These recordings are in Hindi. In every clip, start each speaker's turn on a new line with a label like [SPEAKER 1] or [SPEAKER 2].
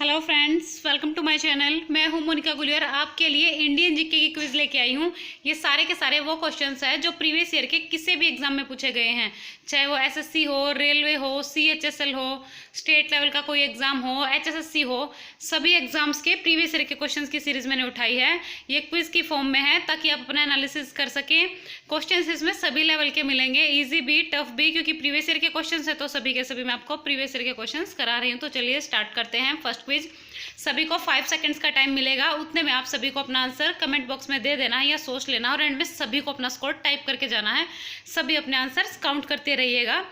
[SPEAKER 1] Hello friends, welcome to my channel. मैं हूं मोनिका गुलियर। आपके लिए इंडियन जीके की क्विज लेके आई हूं। ये सारे के सारे वो क्वेश्चंस हैं जो प्रीवियस ईयर के किसी भी एग्जाम में पूछे गए हैं, चाहे वो एसएससी हो, रेलवे हो, सीएचएसएल हो, स्टेट लेवल का कोई एग्जाम हो, एचएसएससी हो। सभी एग्जाम्स के प्रीवियस ईयर के क्वेश्चंस की सीरीज मैंने उठाई है। ये क्विज की फॉर्म में है ताकि आप अपना एनालिसिस कर सकें। क्वेश्चंस इसमें सभी लेवल के मिलेंगे, इजी भी टफ भी, क्योंकि प्रीवियस ईयर के क्वेश्चंस है तो सभी के सभी मैं आपको प्रीवियस ईयर के क्वेश्चंस करा रही हूँ। तो चलिए स्टार्ट करते हैं फर्स्ट क्विज। सभी को 5 सेकंड्स का टाइम मिलेगा, उतने में आप सभी को अपना आंसर कमेंट बॉक्स में दे देना है या सोच लेना, और एंड में सभी को अपना स्कोर टाइप करके जाना है। सभी अपने आंसर्स काउंट करते रहिएगा।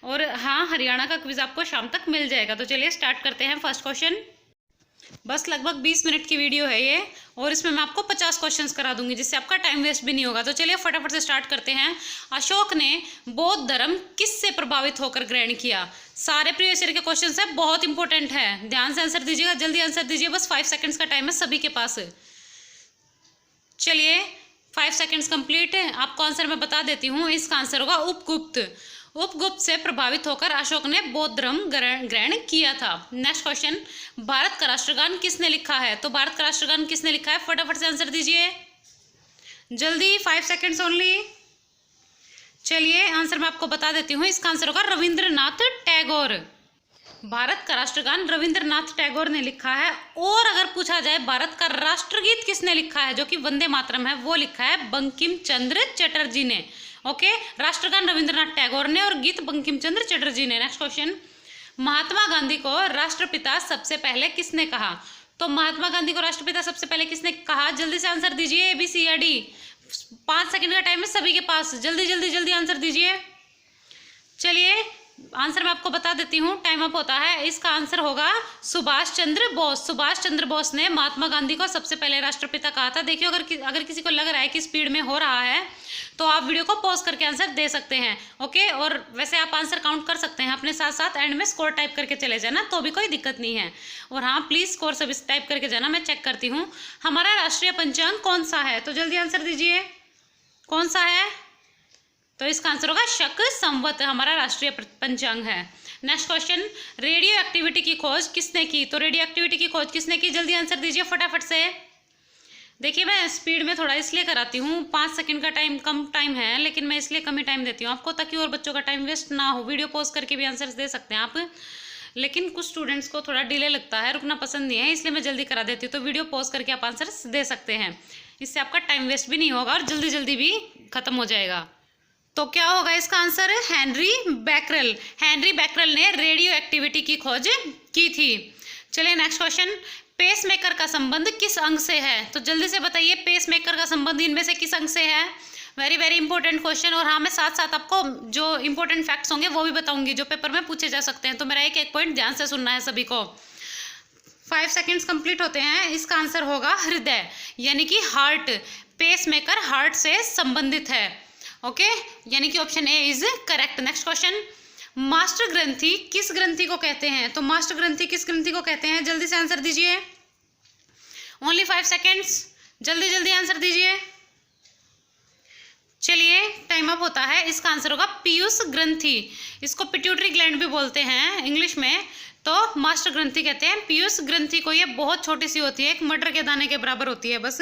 [SPEAKER 1] और हाँ, हरियाणा का क्विज आपको शाम तक मिल जाएगा। तो चलिए स्टार्ट करते हैं फर्स्ट क्वेश्चन। बस लगभग 20 मिनट की वीडियो है ये, और इसमें मैं आपको 50 क्वेश्चंस करा दूंगी, जिससे आपका टाइम वेस्ट भी नहीं होगा। तो चलिए फटाफट से स्टार्ट करते हैं। अशोक ने बौद्ध धर्म किससे प्रभावित होकर ग्रहण किया? सारे प्रीवियस ईयर के क्वेश्चंस हैं, बहुत इंपॉर्टेंट है, ध्यान से आंसर दीजिएगा, जल्दी आंसर दीजिए। बस 5 सेकंड्स का टाइम है सभी के पास। चलिए 5 सेकंड्स कंप्लीट है। आपको आंसर मैं बता देती हूँ। इसका आंसर होगा उपगुप्त। उपगुप्त से प्रभावित होकर अशोक ने बौद्ध धर्म ग्रहण किया था। नेक्स्ट क्वेश्चन, भारत का राष्ट्रगान किसने लिखा है? तो भारत का राष्ट्रगान किसने लिखा है? फटाफट से आंसर दीजिए, जल्दी, 5 सेकंड्स ओनली। चलिए आंसर मैं आपको बता देती हूँ। इसका आंसर होगा रविंद्रनाथ टैगोर। भारत का राष्ट्रगान रविंद्रनाथ टैगोर ने लिखा है। और अगर पूछा जाए भारत का राष्ट्रगीत किसने लिखा है, जो कि वंदे मातरम है, वो लिखा है बंकिम चंद्र चटर्जी ने। ओके, राष्ट्रगान रविंद्रनाथ टैगोर ने और गीत बंकिम चंद्र चटर्जी ने। नेक्स्ट क्वेश्चन, महात्मा गांधी को राष्ट्रपिता सबसे पहले किसने कहा? तो महात्मा गांधी को राष्ट्रपिता सबसे पहले किसने कहा? जल्दी से आंसर दीजिए, ABC या D। 5 सेकंड का टाइम है सभी के पास, जल्दी जल्दी जल्दी आंसर दीजिए। चलिए आंसर मैं आपको बता देती हूँ, टाइम अप होता है। इसका आंसर होगा सुभाष चंद्र बोस। सुभाष चंद्र बोस ने महात्मा गांधी को सबसे पहले राष्ट्रपिता कहा था। देखिए, अगर किसी को लग रहा है कि स्पीड में हो रहा है तो आप वीडियो को पॉज करके आंसर दे सकते हैं। ओके, और वैसे आप आंसर काउंट कर सकते हैं अपने साथ साथ, एंड में स्कोर टाइप करके चले जाना, तो भी कोई दिक्कत नहीं है। और हाँ, प्लीज स्कोर सभी टाइप करके जाना, मैं चेक करती हूँ। हमारा राष्ट्रीय पंचांग कौन सा है? तो जल्दी आंसर दीजिए, कौन सा है? तो इसका आंसर होगा शक संवत, हमारा राष्ट्रीय पंचांग है। नेक्स्ट क्वेश्चन, रेडियो एक्टिविटी की खोज किसने की? तो रेडियो एक्टिविटी की खोज किसने की? जल्दी आंसर दीजिए फटाफट से। देखिए, मैं स्पीड में थोड़ा इसलिए कराती हूँ, 5 सेकंड का टाइम कम टाइम है, लेकिन मैं इसलिए कम ही टाइम देती हूँ आपको, ताकि और बच्चों का टाइम वेस्ट ना हो। वीडियो पॉज करके भी आंसर्स दे सकते हैं आप, लेकिन कुछ स्टूडेंट्स को थोड़ा डिले लगता है, रुकना पसंद नहीं है, इसलिए मैं जल्दी करा देती हूँ। तो वीडियो पॉज करके आप आंसर्स दे सकते हैं, इससे आपका टाइम वेस्ट भी नहीं होगा और जल्दी जल्दी भी खत्म हो जाएगा। तो क्या होगा इसका answer? Henry Becquerel. Henry Becquerel ने रेडियो एक्टिविटी की खोज की थी। चलिए नेक्स्ट क्वेश्चन, पेसमेकर का संबंध किस अंग से है? तो जल्दी से बताइए, पेसमेकर का संबंध इनमें से किस अंग से है? Very very important question. और हाँ, मैं साथ साथ आपको जो इंपॉर्टेंट फैक्ट्स होंगे वो भी बताऊंगी, जो पेपर में पूछे जा सकते हैं। तो मेरा एक एक पॉइंट ध्यान से सुनना है सभी को। 5 सेकेंड्स कंप्लीट होते हैं। इसका आंसर होगा हृदय, यानी कि हार्ट। पेसमेकर हार्ट से संबंधित है। ओके, यानी कि option A is correct. Next question, master ग्रंथि किस ग्रंथि को कहते हैं? तो मास्टर ग्रंथि किस ग्रंथि को कहते हैं? जल्दी से आंसर दीजिए, ओनली 5 सेकेंड्स, जल्दी जल्दी आंसर दीजिए। चलिए टाइम अप होता है। इसका आंसर होगा पीयूष ग्रंथि। इसको पिट्यूटरी ग्लैंड भी बोलते हैं इंग्लिश में, तो मास्टर ग्रंथि कहते हैं पीयूष ग्रंथि को। ये बहुत छोटी सी होती है, एक मटर के दाने के बराबर होती है। बस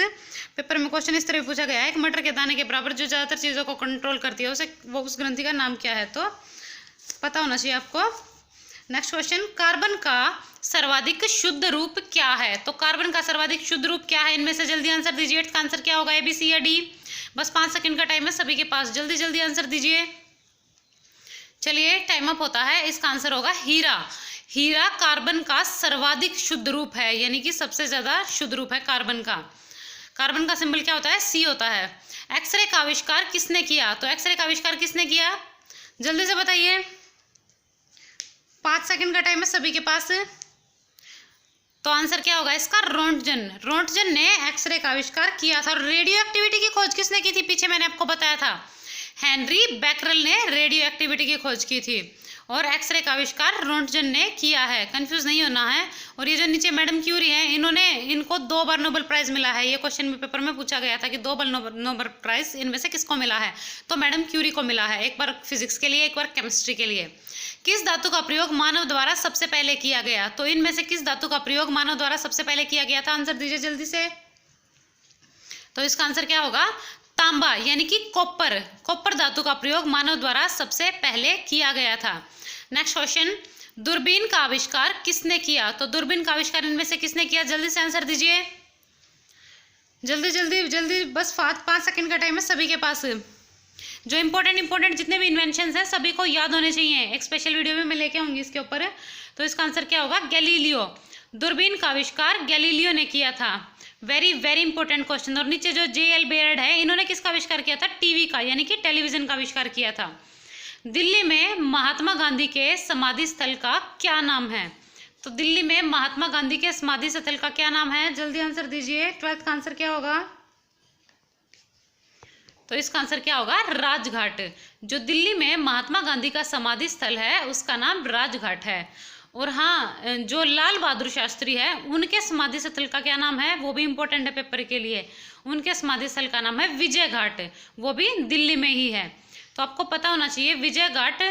[SPEAKER 1] पेपर में क्वेश्चन इस तरह पूछा गया है, एक मटर के दाने के बराबर, जो ज़्यादातर चीज़ों को कंट्रोल करती है, उसे वो उस ग्रंथि का नाम क्या है? तो पता होना चाहिए आपको। नेक्स्ट क्वेश्चन, कार्बन का सर्वाधिक शुद्ध रूप क्या है? तो कार्बन का सर्वाधिक शुद्ध रूप क्या है? इनमें से जल्दी आंसर दीजिए। इसका आंसर क्या होगा? ABC या D? बस 5 सेकंड का टाइम है सभी के पास, जल्दी जल्दी आंसर दीजिए। चलिए टाइम अप होता है। इसका आंसर होगा हीरा। हीरा कार्बन का सर्वाधिक शुद्ध रूप है, यानी कि सबसे ज्यादा शुद्ध रूप है कार्बन का। कार्बन का सिंबल क्या होता है? C होता है। एक्सरे का आविष्कार किसने किया? तो एक्सरे का आविष्कार किसने किया? जल्दी से बताइए, 5 सेकंड का टाइम है सभी के पास। तो आंसर क्या होगा इसका? रोंटगन। रोंटगन ने एक्सरे का आविष्कार किया था। और रेडियो एक्टिविटी की खोज किसने की थी? पीछे मैंने आपको बताया था, हेनरी बैकरल ने रेडियो एक्टिविटी की खोज की थी। और एक्सरे का आविष्कार रोंटगन ने किया है, कंफ्यूज नहीं होना है। और ये जो नीचे मैडम क्यूरी है, इनको 2 बार नोबेल प्राइज मिला है। ये क्वेश्चन में पेपर में पूछा गया था कि 2 बार नोबेल प्राइज इनमें से किसको मिला है? तो मैडम क्यूरी को मिला है, एक बार फिजिक्स के लिए, एक बार केमिस्ट्री के लिए। किस धातु का प्रयोग मानव द्वारा सबसे पहले किया गया? तो इनमें से किस धातु का प्रयोग मानव द्वारा सबसे पहले किया गया था? आंसर दीजिए जल्दी से। तो इसका आंसर क्या होगा? तांबा यानी कि कॉपर। कॉपर धातु का प्रयोग मानव द्वारा सबसे पहले किया गया था। नेक्स्ट क्वेश्चन, दूरबीन का आविष्कार किसने किया? तो दूरबीन का आविष्कार इनमें से किसने किया? जल्दी से आंसर दीजिए, जल्दी जल्दी जल्दी, बस 5 सेकंड का टाइम है सभी के पास। जो इंपॉर्टेंट जितने भी इन्वेंशंस हैं सभी को याद होने चाहिए। एक स्पेशल वीडियो भी मैं लेके आऊंगी इसके ऊपर। तो इसका आंसर क्या होगा? गैलीलियो। दूरबीन का आविष्कार गैलीलियो ने किया था। Very very important question. और नीचे जो J.L. बेयर्ड है, इन्होंने किसका आविष्कार किया था? टीवी का, यानी कि टेलीविजन का आविष्कार किया था। दिल्ली में महात्मा गांधी के समाधि स्थल का क्या नाम है? तो दिल्ली में महात्मा गांधी के समाधि स्थल का क्या नाम है? जल्दी आंसर दीजिए। 12th का आंसर क्या होगा? तो इसका आंसर क्या होगा? राजघाट। जो दिल्ली में महात्मा गांधी का समाधि स्थल है उसका नाम राजघाट है। और हाँ, जो लाल बहादुर शास्त्री है उनके समाधि स्थल का क्या नाम है? वो भी इंपॉर्टेंट है पेपर के लिए। उनके समाधि स्थल का नाम है विजय घाट, वो भी दिल्ली में ही है। तो आपको पता होना चाहिए विजय घाट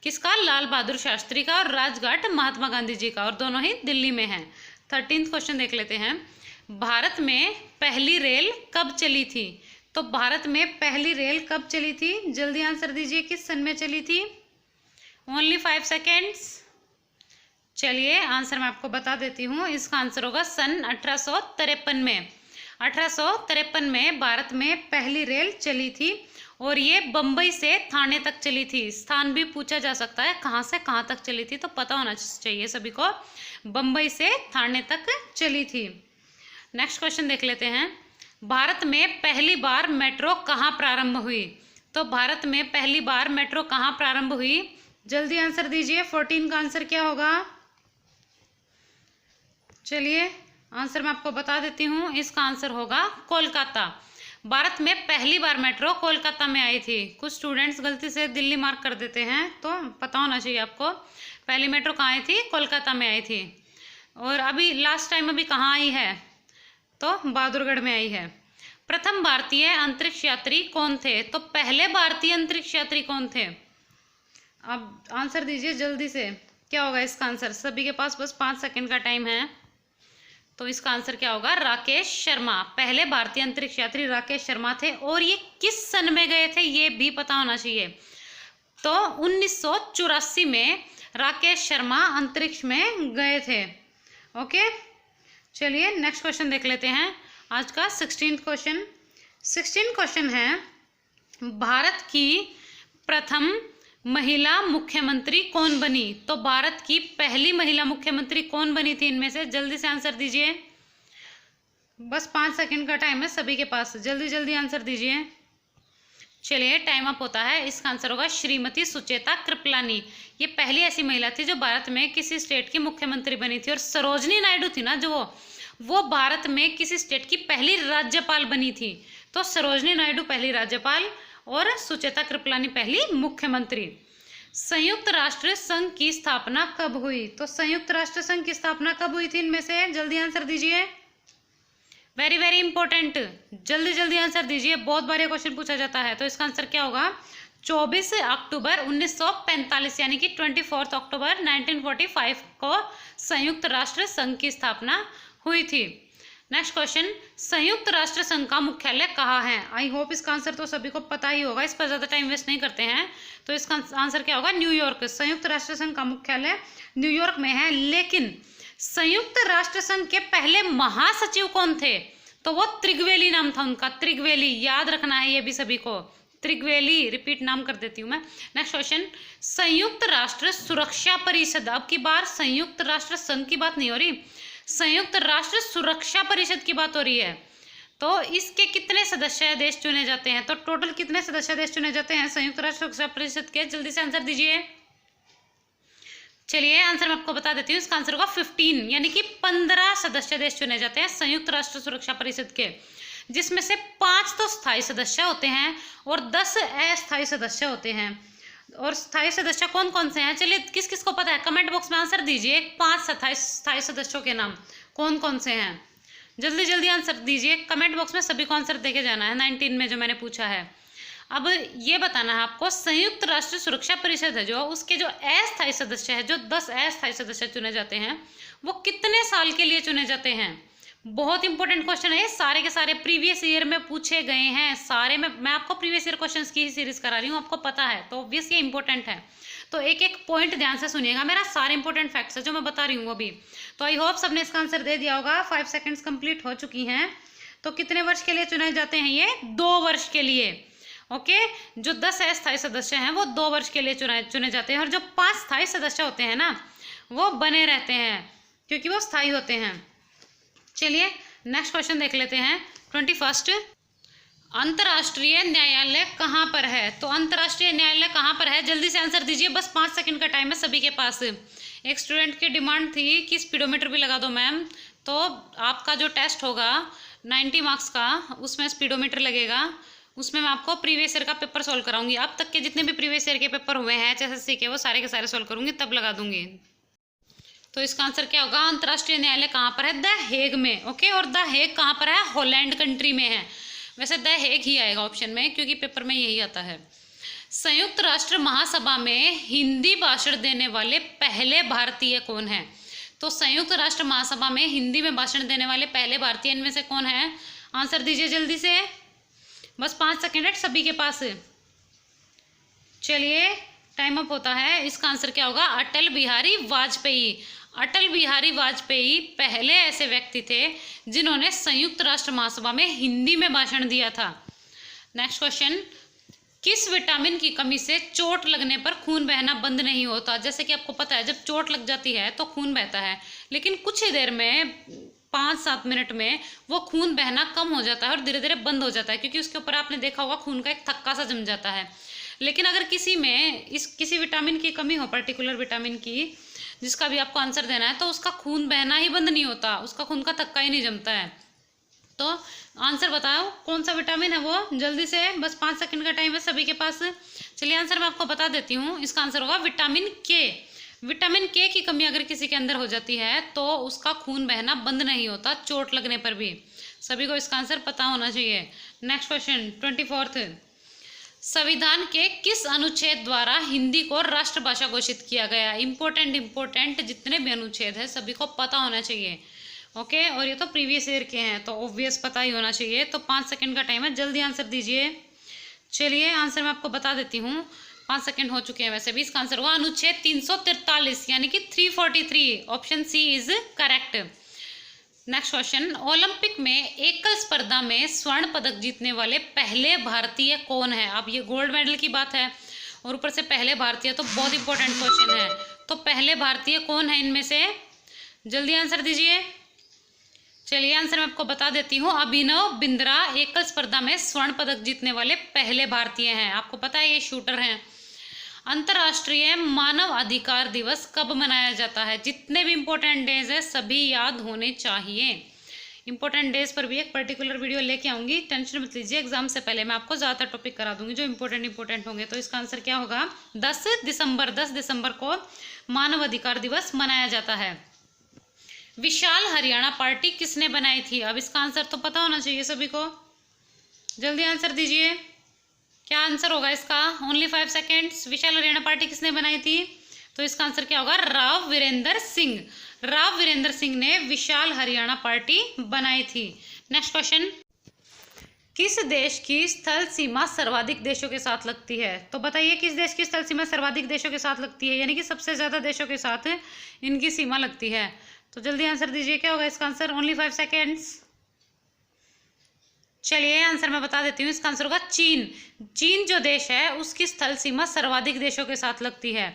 [SPEAKER 1] किसका? लाल बहादुर शास्त्री का, और राजघाट महात्मा गांधी जी का, और दोनों ही दिल्ली में है। 13th क्वेश्चन देख लेते हैं। भारत में पहली रेल कब चली थी? तो भारत में पहली रेल कब चली थी? जल्दी आंसर दीजिए, किस सन में चली थी? Only 5 seconds. चलिए आंसर मैं आपको बता देती हूँ। इसका आंसर होगा सन 1853 में। 1853 में भारत में पहली रेल चली थी, और ये बम्बई से थाने तक चली थी। स्थान भी पूछा जा सकता है, कहाँ से कहाँ तक चली थी, तो पता होना चाहिए सभी को। बम्बई से थाने तक चली थी। नेक्स्ट क्वेश्चन देख लेते हैं। भारत में पहली बार मेट्रो कहाँ प्रारंभ हुई? तो भारत में पहली बार मेट्रो कहाँ प्रारंभ हुई? जल्दी आंसर दीजिए। 14 का आंसर क्या होगा? चलिए आंसर मैं आपको बता देती हूँ। इसका आंसर होगा कोलकाता। भारत में पहली बार मेट्रो कोलकाता में आई थी। कुछ स्टूडेंट्स गलती से दिल्ली मार्क कर देते हैं, तो पता होना चाहिए आपको। पहली मेट्रो कहाँ आई थी? कोलकाता में आई थी। और अभी लास्ट टाइम अभी कहाँ आई है? तो बहादुरगढ़ में आई है। प्रथम भारतीय अंतरिक्ष यात्री कौन थे? तो पहले भारतीय अंतरिक्ष यात्री कौन थे? अब आंसर दीजिए जल्दी से, क्या होगा इसका आंसर? सभी के पास बस 5 सेकंड का टाइम है। तो इसका आंसर क्या होगा? राकेश शर्मा। पहले भारतीय अंतरिक्ष यात्री राकेश शर्मा थे। और ये किस सन में गए थे ये भी पता होना चाहिए। तो 1984 में राकेश शर्मा अंतरिक्ष में गए थे। ओके, चलिए नेक्स्ट क्वेश्चन देख लेते हैं। आज का 16th क्वेश्चन है, भारत की प्रथम महिला मुख्यमंत्री कौन बनी? तो भारत की पहली महिला मुख्यमंत्री कौन बनी थी इनमें से? जल्दी से आंसर दीजिए, बस 5 सेकंड का टाइम है सभी के पास, जल्दी जल्दी आंसर दीजिए। चलिए टाइम अप होता है। इसका आंसर होगा श्रीमती सुचेता कृपलानी। ये पहली ऐसी महिला थी जो भारत में किसी स्टेट की मुख्यमंत्री बनी थी। और सरोजनी नायडू थी ना जो, वो भारत में किसी स्टेट की पहली राज्यपाल बनी थी। तो सरोजनी नायडू पहली राज्यपाल और सुचेता कृपलानी पहली मुख्यमंत्री। संयुक्त राष्ट्र संघ की स्थापना कब हुई? तो संयुक्त राष्ट्र संघ की स्थापना कब हुई थी इनमें से? जल्दी आंसर दीजिए, वेरी वेरी इंपॉर्टेंट, जल्दी जल्दी आंसर दीजिए। बहुत बार ये क्वेश्चन पूछा जाता है। तो इसका आंसर क्या होगा? 24 अक्टूबर 1945, यानी कि 24 अक्टूबर 1945 को संयुक्त राष्ट्र संघ की स्थापना हुई थी। नेक्स्ट क्वेश्चन, संयुक्त राष्ट्र संघ का मुख्यालय कहाँ है? आई होप इसका आंसर तो सभी को पता ही होगा, इस पर ज़्यादा टाइम वेस्ट नहीं करते हैं। तो इसका आंसर क्या होगा? न्यूयॉर्क। संयुक्त राष्ट्र संघ का मुख्यालय न्यूयॉर्क में है। लेकिन संयुक्त राष्ट्र संघ के पहले महासचिव कौन थे? तो वो त्रिगवेली नाम था उनका, त्रिगवेली। याद रखना है ये भी सभी को, त्रिगवेली। रिपीट नाम कर देती हूँ मैं। नेक्स्ट क्वेश्चन, संयुक्त राष्ट्र सुरक्षा परिषद, अब की बार संयुक्त राष्ट्र संघ की बात नहीं हो रही, संयुक्त राष्ट्र सुरक्षा परिषद की बात हो रही है। तो इसके कितने सदस्य देश चुने जाते हैं? तो टोटल कितने सदस्य देश चुने जाते हैं संयुक्त राष्ट्र सुरक्षा परिषद के? जल्दी से आंसर दीजिए। चलिए आंसर मैं आपको बता देती हूँ। इसका आंसर होगा 15, यानी कि 15 सदस्य देश चुने जाते हैं संयुक्त राष्ट्र सुरक्षा परिषद के, जिसमें से 5 तो स्थायी सदस्य होते हैं और 10 अस्थायी सदस्य होते हैं। और स्थायी सदस्य कौन कौन से हैं? चलिए किस किस को पता है कमेंट बॉक्स में आंसर दीजिए। 5 स्थायी सदस्यों के नाम कौन कौन से हैं? जल्दी जल्दी आंसर दीजिए कमेंट बॉक्स में, सभी को आंसर देके जाना है 19 में जो मैंने पूछा है। अब ये बताना है आपको, संयुक्त राष्ट्र सुरक्षा परिषद है जो, उसके जो अस्थायी सदस्य है, जो 10 अस्थायी सदस्य चुने जाते हैं, वो कितने साल के लिए चुने जाते हैं? बहुत इंपॉर्टेंट क्वेश्चन है, सारे के सारे प्रीवियस ईयर में पूछे गए हैं, सारे में मैं आपको प्रीवियस ईयर क्वेश्चंस की ही सीरीज करा रही हूँ, आपको पता है, तो ऑब्वियस ये इंपॉर्टेंट है। तो एक एक पॉइंट ध्यान से सुनिएगा, मेरा सारे इंपॉर्टेंट फैक्ट्स है जो मैं बता रही हूँ अभी। तो आई होप सबने इसका आंसर दे दिया होगा। 5 सेकेंड्स कंप्लीट हो चुकी हैं। तो कितने वर्ष के लिए चुने जाते हैं? ये 2 वर्ष के लिए। ओके, जो 10 अस्थायी सदस्य हैं वो 2 वर्ष के लिए चुने जाते हैं, और जो 5 स्थायी सदस्य होते हैं ना, वो बने रहते हैं क्योंकि वो स्थायी होते हैं। चलिए नेक्स्ट क्वेश्चन देख लेते हैं। 21, अंतर्राष्ट्रीय न्यायालय कहाँ पर है? तो अंतर्राष्ट्रीय न्यायालय कहाँ पर है, जल्दी से आंसर दीजिए, बस 5 सेकंड का टाइम है सभी के पास। एक स्टूडेंट की डिमांड थी कि स्पीडोमीटर भी लगा दो मैम, तो आपका जो टेस्ट होगा 90 मार्क्स का, उसमें स्पीडोमीटर लगेगा, उसमें मैं आपको प्रीवियस ईयर का पेपर सॉल्व कराऊंगी। अब तक के जितने भी प्रीवियस ईयर के पेपर हुए हैं HSSC के, वो सारे के सारे सॉल्व करूंगी, तब लगा दूंगी। तो इसका आंसर क्या होगा? अंतर्राष्ट्रीय न्यायालय कहाँ पर है? द हेग में। ओके, और द हेग कहाँ पर है? हॉलैंड कंट्री में है। वैसे द हेग ही आएगा ऑप्शन में, क्योंकि पेपर में यही आता है। संयुक्त राष्ट्र महासभा में हिंदी भाषण देने वाले पहले भारतीय कौन है? तो संयुक्त राष्ट्र महासभा में हिंदी में भाषण देने वाले पहले भारतीय इनमें से कौन है? आंसर दीजिए जल्दी से, बस 5 सेकेंड है सभी के पास। चलिए टाइम अप होता है। इसका आंसर क्या होगा? अटल बिहारी वाजपेयी। अटल बिहारी वाजपेयी पहले ऐसे व्यक्ति थे जिन्होंने संयुक्त राष्ट्र महासभा में हिंदी में भाषण दिया था। नेक्स्ट क्वेश्चन, किस विटामिन की कमी से चोट लगने पर खून बहना बंद नहीं होता? जैसे कि आपको पता है, जब चोट लग जाती है तो खून बहता है, लेकिन कुछ ही देर में 5-7 मिनट में वो खून बहना कम हो जाता है और धीरे धीरे बंद हो जाता है, क्योंकि उसके ऊपर आपने देखा होगा खून का एक थक्का सा जम जाता है। लेकिन अगर किसी में किसी विटामिन की कमी हो, पर्टिकुलर विटामिन की, जिसका भी आपको आंसर देना है, तो उसका खून बहना ही बंद नहीं होता, उसका खून का थक्का ही नहीं जमता है। तो आंसर बताओ कौन सा विटामिन है वो, जल्दी से, बस 5 सेकंड का टाइम है सभी के पास। चलिए आंसर मैं आपको बता देती हूँ। इसका आंसर होगा विटामिन के। विटामिन के की कमी अगर किसी के अंदर हो जाती है तो उसका खून बहना बंद नहीं होता, चोट लगने पर भी। सभी को इसका आंसर पता होना चाहिए। नेक्स्ट क्वेश्चन 24, संविधान के किस अनुच्छेद द्वारा हिंदी को राष्ट्रभाषा घोषित किया गया? इंपॉर्टेंट जितने भी अनुच्छेद है सभी को पता होना चाहिए। ओके, और ये तो प्रीवियस ईयर के हैं, तो ऑब्वियस पता ही होना चाहिए। तो 5 सेकंड का टाइम है, जल्दी आंसर दीजिए। चलिए आंसर मैं आपको बता देती हूँ, 5 सेकंड हो चुके हैं वैसे भी। इसका आंसर हुआ अनुच्छेद 343, यानी कि 343। Option C is correct. Next question, Olympic में एकल स्पर्धा में स्वर्ण पदक जीतने वाले पहले भारतीय कौन है? अब ये गोल्ड मेडल की बात है और ऊपर से पहले भारतीय, तो बहुत इंपॉर्टेंट क्वेश्चन है। तो पहले भारतीय कौन है इनमें से? जल्दी आंसर दीजिए। चलिए आंसर मैं आपको बता देती हूँ, अभिनव बिंद्रा एकल स्पर्धा में स्वर्ण पदक जीतने वाले पहले भारतीय हैं। आपको पता है ये शूटर हैं। अंतर्राष्ट्रीय मानव अधिकार दिवस कब मनाया जाता है? जितने भी इंपॉर्टेंट डेज है सभी याद होने चाहिए। इंपॉर्टेंट डेज पर भी एक पर्टिकुलर वीडियो लेके आऊंगी, टेंशन मत लीजिए। एग्जाम से पहले मैं आपको ज़्यादातर टॉपिक करा दूंगी जो इंपॉर्टेंट होंगे। तो इसका आंसर क्या होगा? 10 दिसंबर को मानव अधिकार दिवस मनाया जाता है। विशाल हरियाणा पार्टी किसने बनाई थी? अब इसका आंसर तो पता होना चाहिए सभी को, जल्दी आंसर दीजिए। क्या आंसर होगा इसका? Only 5 seconds. Vishal Haryana party किसने बनाई थी? तो इसका आंसर क्या होगा? राव वीरेंद्र सिंह। राव वीरेंद्र सिंह ने विशाल हरियाणा पार्टी बनाई थी। नेक्स्ट क्वेश्चन, किस देश की स्थल सीमा सर्वाधिक देशों के साथ लगती है? तो बताइए किस देश की स्थल सीमा सर्वाधिक देशों के साथ लगती है, यानी कि सबसे ज्यादा देशों के साथ इनकी सीमा लगती है। तो जल्दी आंसर दीजिए, क्या होगा इसका आंसर? Only 5 seconds. चलिए आंसर मैं बता देती हूँ, इसका आंसर होगा चीन। चीन जो देश है उसकी स्थल सीमा सर्वाधिक देशों के साथ लगती है।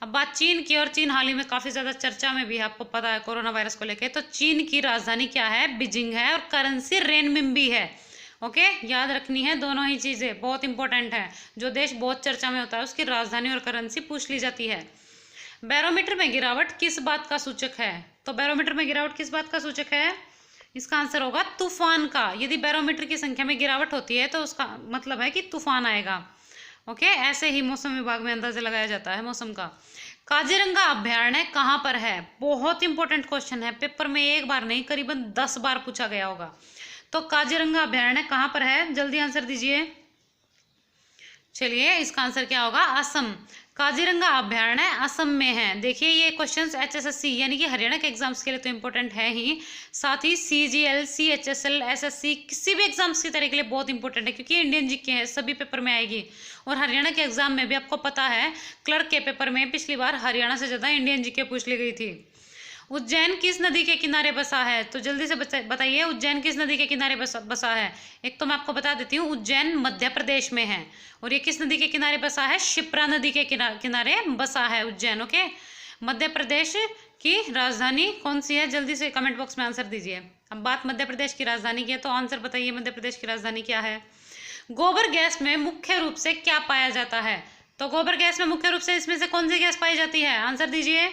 [SPEAKER 1] अब बात चीन की, और चीन हाल ही में काफ़ी ज़्यादा चर्चा में भी है, आपको पता है कोरोना वायरस को लेके। तो चीन की राजधानी क्या है? बीजिंग है, और करेंसी रेनमिनबी है। ओके, याद रखनी है दोनों ही चीज़ें, बहुत इंपॉर्टेंट है। जो देश बहुत चर्चा में होता है उसकी राजधानी और करेंसी पूछ ली जाती है। बैरोमीटर में गिरावट किस बात का सूचक है? तो बैरोमीटर में गिरावट किस बात का सूचक है? इसका आंसर होगा तूफान का। यदि बैरोमीटर की संख्या में गिरावट होती है तो उसका मतलब है कि तूफान आएगा। ओके, ऐसे ही मौसम विभाग में अंदाजा लगाया जाता है मौसम का। काजीरंगा अभ्यारण्य कहाँ पर है? बहुत इंपॉर्टेंट क्वेश्चन है, पेपर में एक बार नहीं करीबन 10 बार पूछा गया होगा। तो काजीरंगा अभ्यारण्य कहाँ पर है? जल्दी आंसर दीजिए। चलिए इसका आंसर क्या होगा, असम। काजीरंगा अभयारण्य असम में है। देखिए ये क्वेश्चंस HSSC यानी कि हरियाणा के एग्जाम्स के लिए तो इंपॉर्टेंट है ही, साथ ही CGL, CHSL, SSC किसी भी एग्जाम्स की तरह के लिए बहुत इंपॉर्टेंट है, क्योंकि इंडियन जीके है, सभी पेपर में आएगी। और हरियाणा के एग्जाम में भी आपको पता है, क्लर्क के पेपर में पिछली बार हरियाणा से ज़्यादा इंडियन जीके पूछ ली गई थी। उज्जैन किस नदी के किनारे बसा है, तो जल्दी से बताइए उज्जैन किस नदी के किनारे बसा है। एक तो मैं आपको बता देती हूँ, उज्जैन मध्य प्रदेश में है, और ये किस नदी के किनारे बसा है, शिप्रा नदी के किनारे बसा है उज्जैन। ओके, मध्य प्रदेश की राजधानी कौन सी है, जल्दी से कमेंट बॉक्स में आंसर दीजिए। अब बात मध्य प्रदेश की राजधानी की है, तो आंसर बताइए मध्य प्रदेश की राजधानी क्या है। गोबर गैस में मुख्य रूप से क्या पाया जाता है, तो गोबर गैस में मुख्य रूप से इसमें से कौन सी गैस पाई जाती है, आंसर दीजिए।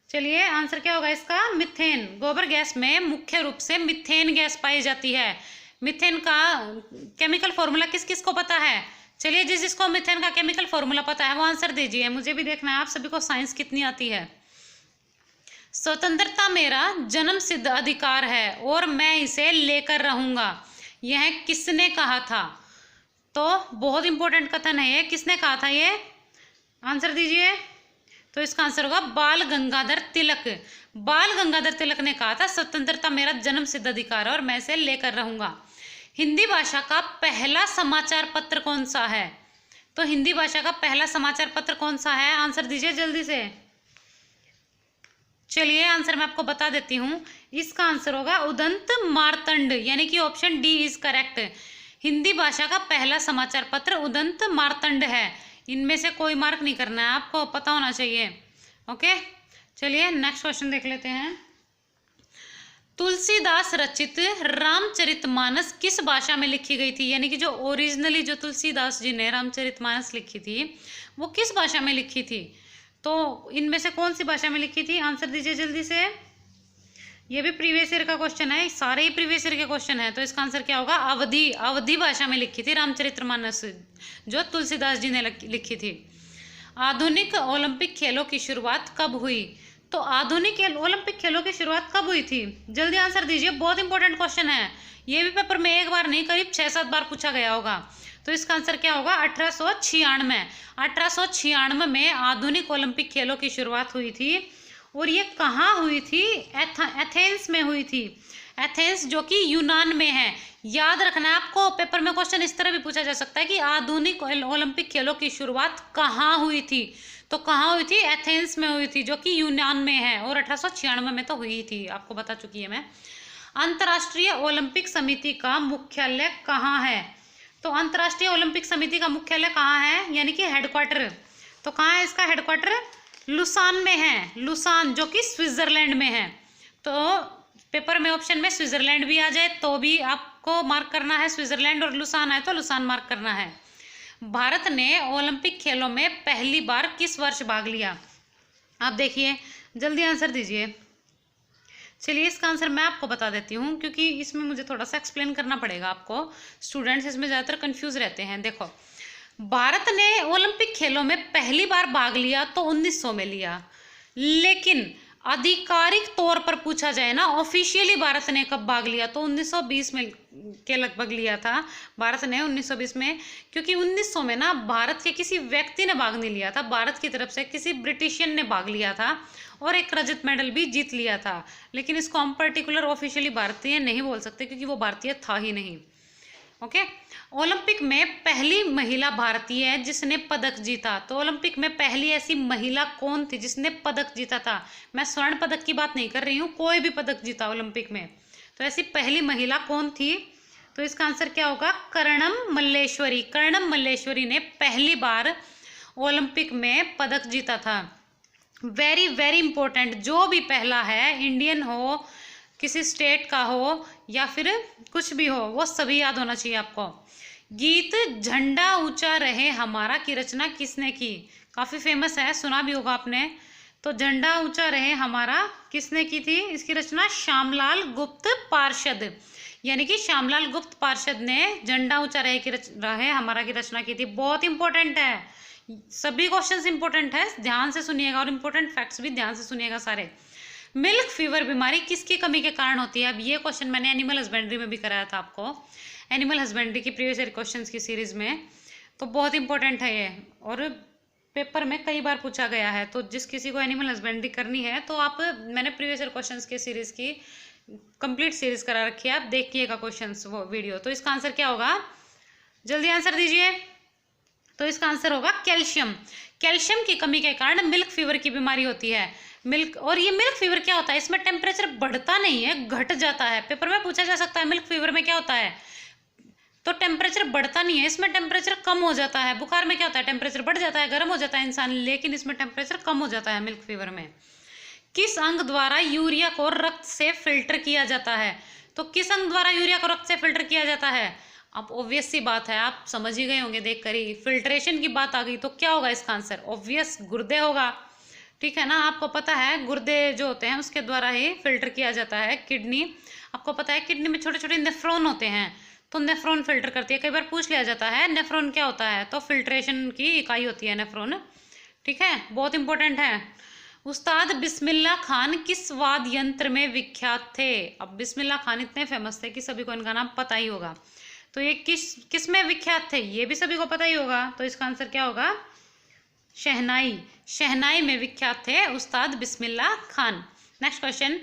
[SPEAKER 1] चलिए आंसर क्या होगा इसका, मिथेन। गोबर गैस में मुख्य रूप से मिथेन गैस पाई जाती है। मिथेन का केमिकल फॉर्मूला किस किस को पता है, चलिए जिस जिसको मिथेन का केमिकल फॉर्मूला पता है वो आंसर दीजिए, मुझे भी देखना है आप सभी को साइंस कितनी आती है। स्वतंत्रता मेरा जन्म सिद्ध अधिकार है और मैं इसे लेकर रहूंगा, यह किसने कहा था, तो बहुत इंपॉर्टेंट कथन है ये, किसने कहा था ये, आंसर दीजिए। तो इसका आंसर होगा बाल गंगाधर तिलक। बाल गंगाधर तिलक ने कहा था स्वतंत्रता मेरा जन्म सिद्ध अधिकार है और मैं इसे लेकर रहूंगा। हिंदी भाषा का पहला समाचार पत्र कौन सा है, तो हिंदी भाषा का पहला समाचार पत्र कौन सा है, आंसर दीजिए जल्दी से। चलिए आंसर मैं आपको बता देती हूँ, इसका आंसर होगा उदंत मार्तंड, यानी कि option D is correct. Hindi भाषा का पहला समाचार पत्र उदंत मार्तंड है। इनमें से कोई मार्क नहीं करना है, आपको पता होना चाहिए। ओके, चलिए नेक्स्ट क्वेश्चन देख लेते हैं। तुलसीदास रचित रामचरितमानस किस भाषा में लिखी गई थी, यानी कि जो ओरिजिनली जो तुलसीदास जी ने रामचरितमानस लिखी थी वो किस भाषा में लिखी थी, तो इनमें से कौन सी भाषा में लिखी थी, आंसर दीजिए जल्दी से। ये भी प्रीवियस ईयर का क्वेश्चन है, सारे ही प्रीवियस ईयर के क्वेश्चन है, तो इसका आंसर क्या होगा, अवधी भाषा में लिखी थी रामचरितमानस, जो तुलसीदास जी ने लिखी थी। आधुनिक ओलंपिक खेलों की शुरुआत कब हुई, तो आधुनिक ओलंपिक खेलों की शुरुआत कब हुई थी, जल्दी आंसर दीजिए, बहुत इंपॉर्टेंट क्वेश्चन है, ये भी पेपर में एक बार नहीं करीब 6-7 बार पूछा गया होगा। तो इसका आंसर क्या होगा, 1896। 1896 में आधुनिक ओलंपिक खेलों की शुरुआत हुई थी, और ये कहाँ हुई थी, एथेंस में हुई थी। एथेंस जो कि यूनान में है, याद रखना है आपको, पेपर में क्वेश्चन इस तरह भी पूछा जा सकता है कि आधुनिक ओलंपिक खेलों की शुरुआत कहाँ हुई थी, तो कहाँ हुई थी, एथेंस में हुई थी, जो कि यूनान में है, और 1896 में तो हुई थी, आपको बता चुकी है मैं। अंतर्राष्ट्रीय ओलंपिक समिति का मुख्यालय कहाँ है, तो अंतर्राष्ट्रीय ओलंपिक समिति का मुख्यालय कहाँ है, यानी कि हेडक्वार्टर, तो कहाँ है इसका हेडक्वार्टर, लुसान में है, लुसान जो कि स्विट्जरलैंड में है। तो पेपर में ऑप्शन में स्विट्जरलैंड भी आ जाए तो भी आपको मार्क करना है स्विट्जरलैंड, और लुसान आए तो लुसान मार्क करना है। भारत ने ओलंपिक खेलों में पहली बार किस वर्ष भाग लिया, आप देखिए जल्दी आंसर दीजिए। चलिए इसका आंसर मैं आपको बता देती हूँ, क्योंकि इसमें मुझे थोड़ा सा एक्सप्लेन करना पड़ेगा आपको, स्टूडेंट्स इसमें ज़्यादातर कंफ्यूज रहते हैं। देखो, भारत ने ओलंपिक खेलों में पहली बार भाग लिया तो 1900 में लिया, लेकिन आधिकारिक तौर पर पूछा जाए ना, ऑफिशियली भारत ने कब भाग लिया, तो 1920 में के लगभग लिया था भारत ने, 1920 में, क्योंकि 1900 में ना भारत के किसी व्यक्ति ने भाग नहीं लिया था, भारत की तरफ से किसी ब्रिटिशियन ने भाग लिया था और एक रजत मेडल भी जीत लिया था, लेकिन इसको हम पर्टिकुलर ऑफिशियली भारतीय नहीं बोल सकते क्योंकि वो भारतीय था ही नहीं। ओके, ओलंपिक में पहली महिला भारतीय है जिसने पदक जीता, तो ओलंपिक में पहली ऐसी महिला कौन थी जिसने पदक जीता था, मैं स्वर्ण पदक की बात नहीं कर रही हूँ, कोई भी पदक जीता ओलंपिक में, तो ऐसी पहली महिला कौन थी, तो इसका आंसर क्या होगा, कर्णम मल्लेश्वरी। कर्णम मल्लेश्वरी ने पहली बार ओलंपिक में पदक जीता था। वेरी वेरी इंपॉर्टेंट, जो भी पहला है, इंडियन हो, किसी स्टेट का हो या फिर कुछ भी हो, वो सभी याद होना चाहिए आपको। गीत झंडा ऊंचा रहे हमारा की रचना किसने की, काफ़ी फेमस है, सुना भी होगा आपने, तो झंडा ऊंचा रहे हमारा किसने की थी, इसकी रचना श्यामलाल गुप्त पार्षद, यानी कि श्यामलाल गुप्त पार्षद ने झंडा ऊंचा रहे हमारा की रचना की थी। बहुत इंपॉर्टेंट है, सभी क्वेश्चंस इंपॉर्टेंट है, ध्यान से सुनिएगा, और इंपॉर्टेंट फैक्ट्स भी ध्यान से सुनिएगा सारे। मिल्क फीवर बीमारी किसकी कमी के कारण होती है, अब ये क्वेश्चन मैंने एनिमल हस्बेंड्री में भी कराया था आपको, एनिमल हस्बेंड्री की प्रीवियस ईयर क्वेश्चंस की सीरीज में, तो बहुत इंपॉर्टेंट है ये, और पेपर में कई बार पूछा गया है। तो जिस किसी को एनिमल हस्बेंड्री करनी है तो आप, मैंने प्रीवियस ईयर क्वेश्चंस के सीरीज की कंप्लीट सीरीज करा रखी है, आप देखिएगा क्वेश्चंस वो वीडियो। तो इसका आंसर क्या होगा, जल्दी आंसर दीजिए। तो इसका आंसर होगा कैल्शियम। कैल्शियम की कमी के कारण मिल्क फीवर की बीमारी होती है। मिल्क, और ये मिल्क फीवर क्या होता है, इसमें टेम्परेचर बढ़ता नहीं है, घट जाता है। पेपर में पूछा जा सकता है मिल्क फीवर में क्या होता है, तो टेम्परेचर बढ़ता नहीं है, इसमें टेम्परेचर कम हो जाता है। बुखार में क्या होता है, टेम्परेचर बढ़ जाता है, गर्म हो जाता है इंसान, लेकिन इसमें टेम्परेचर कम हो जाता है मिल्क फीवर में। किस अंग द्वारा यूरिया को रक्त से फिल्टर किया जाता है, तो किस अंग द्वारा यूरिया को रक्त से फिल्टर किया जाता है। अब ऑब्वियस सी बात है, आप समझ ही गए होंगे देख कर ही, फिल्ट्रेशन की बात आ गई तो क्या होगा इसका आंसर, ऑब्वियस गुर्दे होगा। ठीक है ना, आपको पता है गुर्दे जो होते हैं उसके द्वारा ही फिल्टर किया जाता है। किडनी, आपको पता है किडनी में छोटे छोटे नेफ्रॉन होते हैं, तो नेफ्रॉन फिल्टर करती है। कई बार पूछ लिया जाता है नेफ्रॉन क्या होता है, तो फिल्ट्रेशन की इकाई होती है नेफ्रॉन। ठीक है, बहुत इंपॉर्टेंट है। उस्ताद बिस्मिल्लाह खान किस वाद्य यंत्र में विख्यात थे। अब बिस्मिल्लाह खान इतने फेमस थे कि सभी को इनका नाम पता ही होगा। तो ये किस में विख्यात थे, ये भी सभी को पता ही होगा। तो इसका आंसर क्या होगा, शहनाई। शहनाई में विख्यात थे उस्ताद बिस्मिल्लाह खान। नेक्स्ट क्वेश्चन,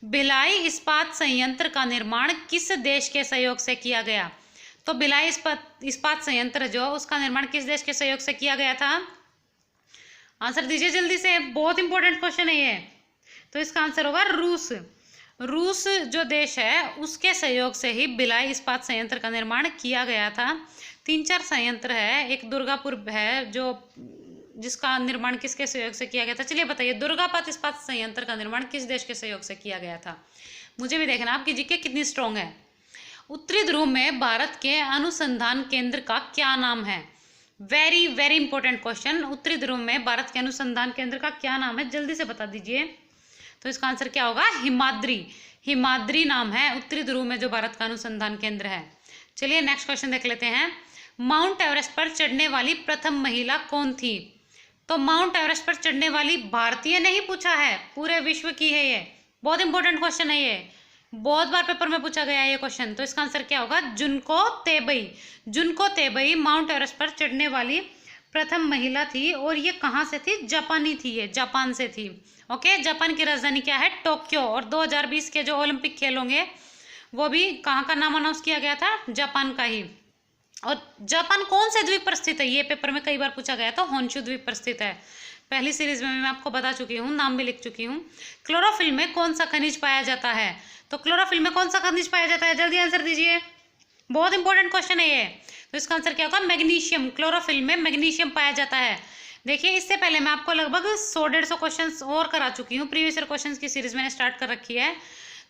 [SPEAKER 1] भिलाई इस्पात संयंत्र का निर्माण किस देश के सहयोग से किया गया। तो भिलाई इस्पात संयंत्र जो, उसका निर्माण किस देश के सहयोग से किया गया था, आंसर दीजिए जल्दी से, बहुत इंपॉर्टेंट क्वेश्चन है ये। तो इसका आंसर होगा रूस। रूस जो देश है उसके सहयोग से ही भिलाई इस्पात संयंत्र का निर्माण किया गया था। 3-4 संयंत्र है, एक दुर्गापुर है जो, जिसका निर्माण किसके सहयोग से किया गया था, चलिए बताइए, दुर्गापात इस्पात संयंत्र का निर्माण किस देश के सहयोग से किया गया था। मुझे भी देखना आपकी जीके कितनी स्ट्रांग है। उत्तरी ध्रुव में भारत के अनुसंधान केंद्र का क्या नाम है। वेरी वेरी इंपॉर्टेंट क्वेश्चन, उत्तरी ध्रुव में भारत के अनुसंधान केंद्र का क्या नाम है, जल्दी से बता दीजिए। तो इसका आंसर क्या होगा, हिमाद्री। हिमाद्री नाम है उत्तरी ध्रुव में जो भारत का अनुसंधान केंद्र है। चलिए नेक्स्ट क्वेश्चन देख लेते हैं। माउंट एवरेस्ट पर चढ़ने वाली प्रथम महिला कौन थी। तो माउंट एवरेस्ट पर चढ़ने वाली भारतीय नहीं पूछा है, पूरे विश्व की है ये। बहुत इंपॉर्टेंट क्वेश्चन है ये, बहुत बार पेपर में पूछा गया है ये क्वेश्चन। तो इसका आंसर क्या होगा, जुनको तेबई। जुनको तेबई माउंट एवरेस्ट पर चढ़ने वाली प्रथम महिला थी, और ये कहाँ से थी, जापानी थी, ये जापान से थी। ओके, जापान की राजधानी क्या है, टोक्यो। और 2020 के जो ओलंपिक खेल होंगे वो भी कहाँ का नाम अनाउंस किया गया था, जापान का ही। और जापान कौन से द्वीप पर स्थित है, ये पेपर में कई बार पूछा गया, तो होन्शु द्वीप पर स्थित है। पहली सीरीज में मैं आपको बता चुकी हूँ, नाम भी लिख चुकी हूँ। क्लोरोफिल में कौन सा खनिज पाया जाता है, तो क्लोरोफिल में कौन सा खनिज पाया जाता है, जल्दी आंसर दीजिए, बहुत इंपॉर्टेंट क्वेश्चन है ये। तो इसका आंसर क्या होगा, मैग्नीशियम। क्लोरोफिल में मैग्नीशियम पाया जाता है। देखिए, इससे पहले मैं आपको लगभग 100-150 क्वेश्चंस और करा चुकी हूँ, प्रीवियस ईयर क्वेश्चंस की सीरीज मैंने स्टार्ट कर रखी है,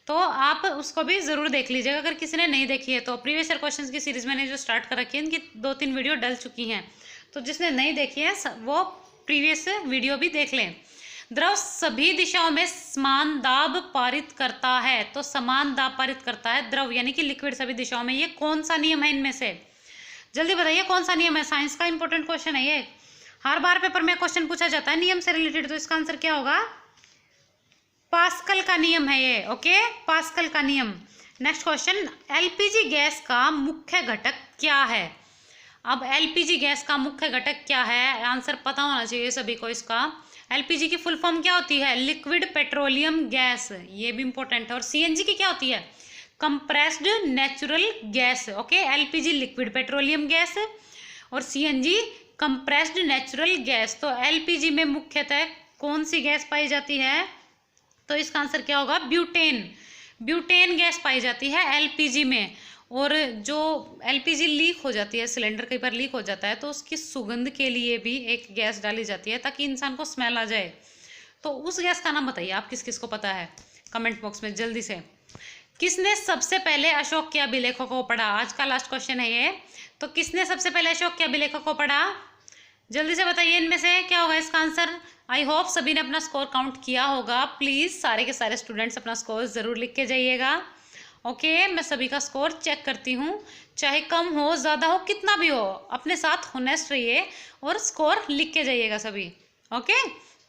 [SPEAKER 1] तो आप उसको भी जरूर देख लीजिएगा अगर किसी ने नहीं देखी है तो। प्रीवियस ईयर क्वेश्चंस की सीरीज मैंने जो स्टार्ट कर रखी है, इनकी 2-3 वीडियो डल चुकी हैं, तो जिसने नहीं देखी है वो प्रीवियस वीडियो भी देख लें। द्रव सभी दिशाओं में समान दाब पारित करता है, तो समान दाब पारित करता है द्रव, यानी कि लिक्विड सभी दिशाओं में। ये कौन सा नियम है इनमें से, जल्दी बताइए कौन सा नियम है। साइंस का इंपॉर्टेंट क्वेश्चन है ये, हर बार पेपर में क्वेश्चन पूछा जाता है नियम से रिलेटेड। तो इसका आंसर क्या होगा, पास्कल का नियम है ये। ओके, पास्कल का नियम। नेक्स्ट क्वेश्चन, एलपीजी गैस का मुख्य घटक क्या है। अब एलपीजी गैस का मुख्य घटक क्या है, आंसर पता होना चाहिए सभी को इसका। एलपीजी की फुल फॉर्म क्या होती है, लिक्विड पेट्रोलियम गैस, ये भी इंपॉर्टेंट है। और सीएनजी की क्या होती है, compressed natural gas. Okay, LPG liquid petroleum gas और सीएनजी कंप्रेस्ड नेचुरल गैस। तो एलपीजी में मुख्यतः कौन सी गैस पाई जाती है, तो इसका आंसर क्या होगा, ब्यूटेन। ब्यूटेन गैस पाई जाती है एलपीजी में। और जो एलपीजी लीक हो जाती है, सिलेंडर कई बार लीक हो जाता है, तो उसकी सुगंध के लिए भी एक गैस डाली जाती है ताकि इंसान को स्मेल आ जाए। तो उस गैस का नाम बताइए आप, किस किस को पता है, कमेंट बॉक्स में जल्दी से। किसने सबसे पहले अशोक के अभिलेखों को पढ़ा, आज का लास्ट क्वेश्चन है ये। तो किसने सबसे पहले अशोक के अभिलेखों को पढ़ा, जल्दी से बताइए इनमें से क्या होगा इसका आंसर। आई होप सभी ने अपना स्कोर काउंट किया होगा। प्लीज़ सारे के सारे स्टूडेंट्स अपना स्कोर ज़रूर लिख के जाइएगा। ओके, मैं सभी का स्कोर चेक करती हूँ, चाहे कम हो ज़्यादा हो कितना भी हो, अपने साथ होनेस्ट रहिए और स्कोर लिख के जाइएगा सभी। ओके,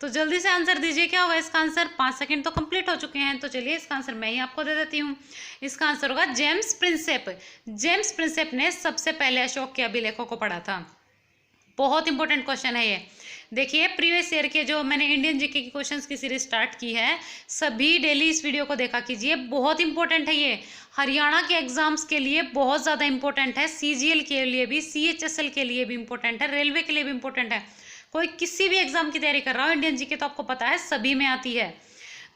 [SPEAKER 1] तो जल्दी से आंसर दीजिए, क्या होगा इसका आंसर। 5 सेकंड तो कंप्लीट हो चुके हैं, तो चलिए इसका आंसर मैं ही आपको दे देती हूँ। इसका आंसर होगा जेम्स प्रिंसेप। जेम्स प्रिंसेप ने सबसे पहले अशोक के अभिलेखों को पढ़ा था। बहुत इंपॉर्टेंट क्वेश्चन है ये। देखिए प्रीवियस ईयर के जो मैंने इंडियन जीके की क्वेश्चंस की सीरीज स्टार्ट की है, सभी डेली इस वीडियो को देखा कीजिए, बहुत इंपॉर्टेंट है ये। हरियाणा के एग्जाम्स के लिए बहुत ज़्यादा इंपॉर्टेंट है, CGL के लिए भी, CHSL के लिए भी इंपॉर्टेंट है, रेलवे के लिए भी इंपॉर्टेंट है। कोई किसी भी एग्जाम की तैयारी कर रहा हो, इंडियन जीके तो आपको पता है सभी में आती है।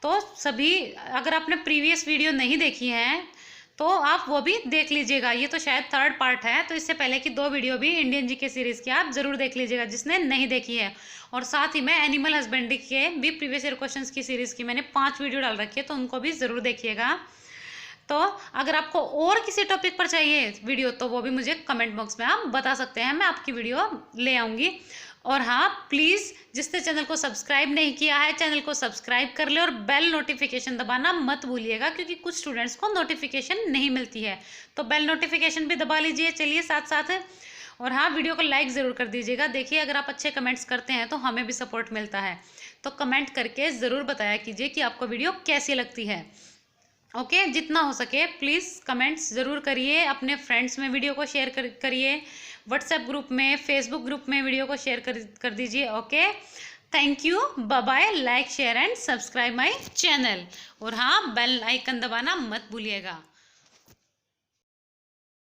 [SPEAKER 1] तो सभी, अगर आपने प्रीवियस वीडियो नहीं देखी है तो आप वो भी देख लीजिएगा। ये तो शायद 3rd पार्ट है, तो इससे पहले की 2 वीडियो भी इंडियन जीके सीरीज की आप जरूर देख लीजिएगा जिसने नहीं देखी है। और साथ ही में एनिमल हस्बेंड्री के भी प्रीवियस ईयर क्वेश्चंस की सीरीज की मैंने 5 वीडियो डाल रखी है, तो उनको भी जरूर देखिएगा। तो अगर आपको और किसी टॉपिक पर चाहिए वीडियो तो वो भी मुझे कमेंट बॉक्स में आप बता सकते हैं, मैं आपकी वीडियो ले आऊँगी। और हाँ, प्लीज़ जिसने चैनल को सब्सक्राइब नहीं किया है, चैनल को सब्सक्राइब कर ले और बेल नोटिफिकेशन दबाना मत भूलिएगा, क्योंकि कुछ स्टूडेंट्स को नोटिफिकेशन नहीं मिलती है, तो बेल नोटिफिकेशन भी दबा लीजिए। चलिए साथ साथ है। और हाँ, वीडियो को लाइक ज़रूर कर दीजिएगा। देखिए अगर आप अच्छे कमेंट्स करते हैं तो हमें भी सपोर्ट मिलता है, तो कमेंट करके ज़रूर बताया कीजिए कि आपको वीडियो कैसी लगती है। ओके, जितना हो सके प्लीज़ कमेंट्स ज़रूर करिए, अपने फ्रेंड्स में वीडियो को शेयर करिए, व्हाट्सएप ग्रुप में, फेसबुक ग्रुप में वीडियो को शेयर कर दीजिए। Okay, thank you, bye bye. Like share and subscribe my channel. और हाँ, बेल आइकन दबाना मत भूलिएगा।